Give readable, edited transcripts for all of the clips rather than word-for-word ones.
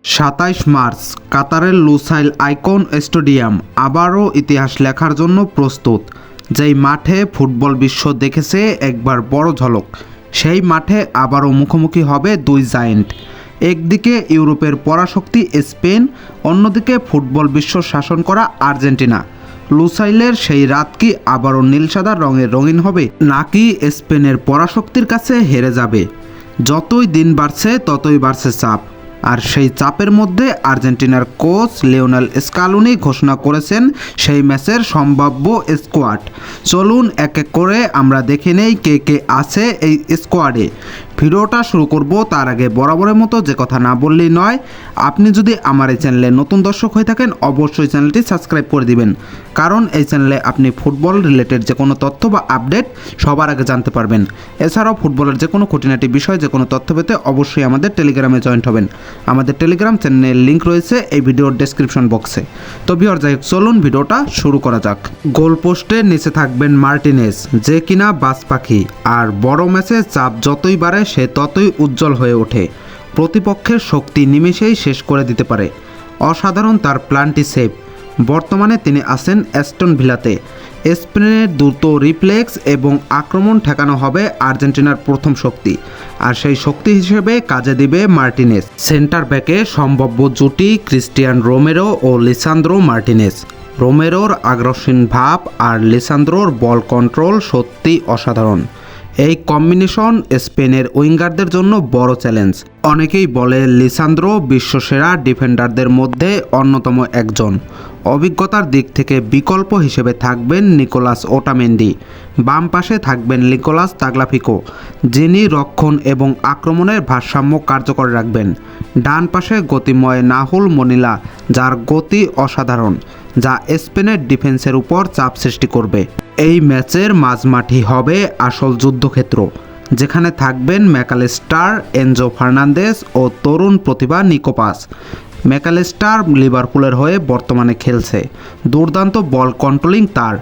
২৭ March কাতারের Lusail icon stadium আবারও ইতিহাস লেখার জন্য প্রস্তুত। যেই মাঠে ফুটবল বিশ্ব দেখেছে একবার বড় ঝলক, সেই মাঠে আবারও মুখোমুখি হবে দুই জায়েন্ট। একদিকে ইউরোপের পরাশক্তি স্পেন, অন্যদিকে ফুটবল বিশ্ব শাসন করা আর্জেন্টিনা। লুসাইলের সেই রাত কি আবারও নীল সাদা রঙে রঙিন হবে, নাকি স্পেনের পরাশক্তির কাছে হেরে যাবে? যতই দিন বাড়ছে ততই বাড়ছে চাপ, আর সেই চাপের মধ্যে আর্জেন্টিনার কোচ লিওনেল স্কালোনি ঘোষণা করেছেন সেই ম্যাচের সম্ভাব্য স্কোয়াড। চলুন এক এক করে আমরা দেখে নেই কে কে আছে এই স্কোয়াডে। ভিডিওটা শুরু করব তার আগে বরাবরের মতো যে কথা না বললেই নয়, আপনি যদি আমার এই চ্যানেলে নতুন দর্শক হয়ে থাকেন অবশ্যই চ্যানেলটি সাবস্ক্রাইব করে দিবেন, কারণ এই চ্যানেলে আপনি ফুটবল রিলেটেড যে কোনো তথ্য বা আপডেট সবার আগে জানতে পারবেন। এছাড়াও ফুটবলের যে কোনো খুঁটিনাটি বিষয় যে কোনো তথ্য পেতে অবশ্যই আমাদের টেলিগ্রামে জয়েন্ট হবেন। আমাদের টেলিগ্রাম চ্যানেলের লিঙ্ক রয়েছে এই ভিডিওর ডেসক্রিপশন বক্সে। তো ভিউয়ার যাই হোক, চলুন ভিডিওটা শুরু করা যাক। গোলপোস্টের নিচে থাকবেন মার্টিনেজ, যে কিনা বাজ পাখি, আর বড় ম্যাচে চাপ যতই বাড়ে সে ততই উজ্জ্বল হয়ে ওঠে। প্রতিপক্ষের শক্তি নিমেষেই শেষ করে দিতে পারে। অসাধারণ তার প্ল্যানটি সেভ। বর্তমানে তিনি আছেন অ্যাস্টন ভিলাতে। স্পেনের দ্রুত রিফ্লেক্স এবং আক্রমণ ঠেকানো হবে আর্জেন্টিনার প্রথম শক্তি, আর সেই শক্তি হিসেবে কাজে দিবে মার্টিনেজ। সেন্টার ব্যাকে সম্ভাব্য জুটি ক্রিস্টিয়ান রোমেরো ও লিসান্দ্রো মার্টিনেজ। রোমেরোর আগ্রাসী ভাব আর লিসান্দ্রোর বল কন্ট্রোল সত্যি অসাধারণ। এই কম্বিনেশন স্পেনের উইঙ্গারদের জন্য বড় চ্যালেঞ্জ। অনেকেই বলে লিসান্দ্রো বিশ্বসেরা ডিফেন্ডারদের মধ্যে অন্যতম একজন। অভিজ্ঞতার দিক থেকে বিকল্প হিসেবে থাকবেন নিকোলাস ওটামেন্ডি। বাম পাশে থাকবেন নিকোলাস তাগলাফিকো, যিনি রক্ষণ এবং আক্রমণের ভারসাম্য কার্যকর রাখবেন। ডান পাশে গতিময় নাহুল মনিলা, যার গতি অসাধারণ, যা স্পেনের ডিফেন্সের উপর চাপ সৃষ্টি করবে। এই ম্যাচের মাঝমাঠই হবে আসল যুদ্ধক্ষেত্র, যেখানে থাকবেন ম্যাকালিস্টার, এনজো ফার্নান্দেজ ও তরুণ প্রতিভা নিকো পাস। ম্যাকালিস্টার লিভারপুলের হয়ে বর্তমানে খেলছে, দুর্দান্ত বল কন্ট্রোলিং তার।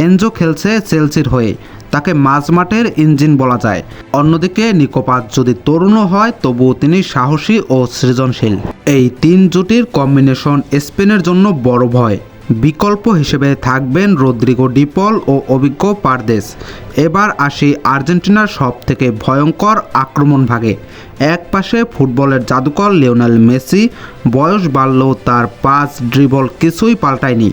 এনজো খেলছে চেলসির হয়ে, তাকে মাঝমাঠের ইঞ্জিন বলা যায়। অন্যদিকে নিকো পাস যদি তরুণও হয় তবুও তিনি সাহসী ও সৃজনশীল। এই তিন জুটির কম্বিনেশন স্পেনের জন্য বড় ভয়। বিকল্প হিসেবে থাকবেন রদ্রিগো ডিপল ও অভিজ্ঞ পারদেস। এবার আসি আর্জেন্টিনার সব থেকে ভয়ঙ্কর আক্রমণ ভাগে। এক পাশে ফুটবলের জাদুকর লিওনেল মেসি, বয়স বাড়লেও তার পাস, ড্রিবল কিছুই পাল্টায়নি।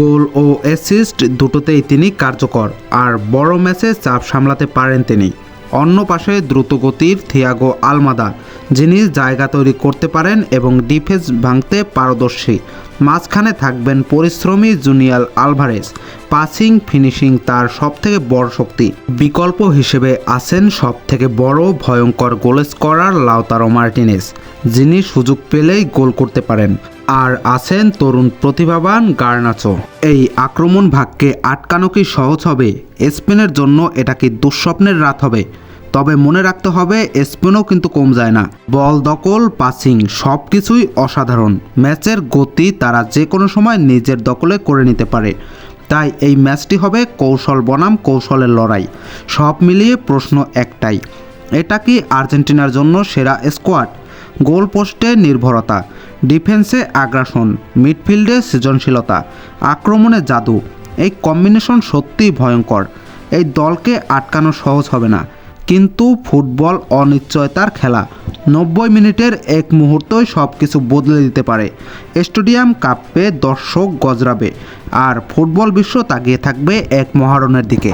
গোল ও অ্যাসিস্ট দুটোতেই তিনি কার্যকর, আর বড় ম্যাচে চাপ সামলাতে পারেন তিনি। অন্য পাশে দ্রুতগতির থিয়াগো আলমাদা, যিনি জায়গা তৈরি করতে পারেন এবং ডিফেন্স ভাঙতে পারদর্শী। মাঝখানে থাকবেন পরিশ্রমী জুনিয়াল আলভারেজ, পাসিং ফিনিশিং তার সবথেকে বড় শক্তি। বিকল্প হিসেবে আছেন সবথেকে বড় ভয়ঙ্কর গোল স্কোরার লাউতারো মার্টিনেজ, যিনি সুযোগ পেলেই গোল করতে পারেন। আর আছেন তরুণ প্রতিভাবান গার্নাচো। এই আক্রমণ ভাগকে আটকানো কি সহজ হবে? স্পেনের জন্য এটা কি দুঃস্বপ্নের রাত হবে? তবে মনে রাখতে হবে স্পেনও কিন্তু কম যায় না। বল দখল, পাসিং সব কিছুই অসাধারণ। ম্যাচের গতি তারা যে কোনো সময় নিজের দখলে করে নিতে পারে। তাই এই ম্যাচটি হবে কৌশল বনাম কৌশলের লড়াই। সব মিলিয়ে প্রশ্ন একটাই, এটা কি আর্জেন্টিনার জন্য সেরা স্কোয়াড? গোল পোস্টে নির্ভরতা, ডিফেন্সে আগ্রাসন, মিডফিল্ডে সৃজনশীলতা, আক্রমণে জাদু। এই কম্বিনেশন সত্যিই ভয়ঙ্কর। এই দলকে আটকানো সহজ হবে না, কিন্তু ফুটবল অনিশ্চয়তার খেলা। 90 মিনিটের এক মুহূর্তই সব কিছু বদলে দিতে পারে। স্টেডিয়াম কাঁপবে, দর্শক গজরাবে, আর ফুটবল বিশ্ব তাকিয়ে থাকবে এক মহারণের দিকে।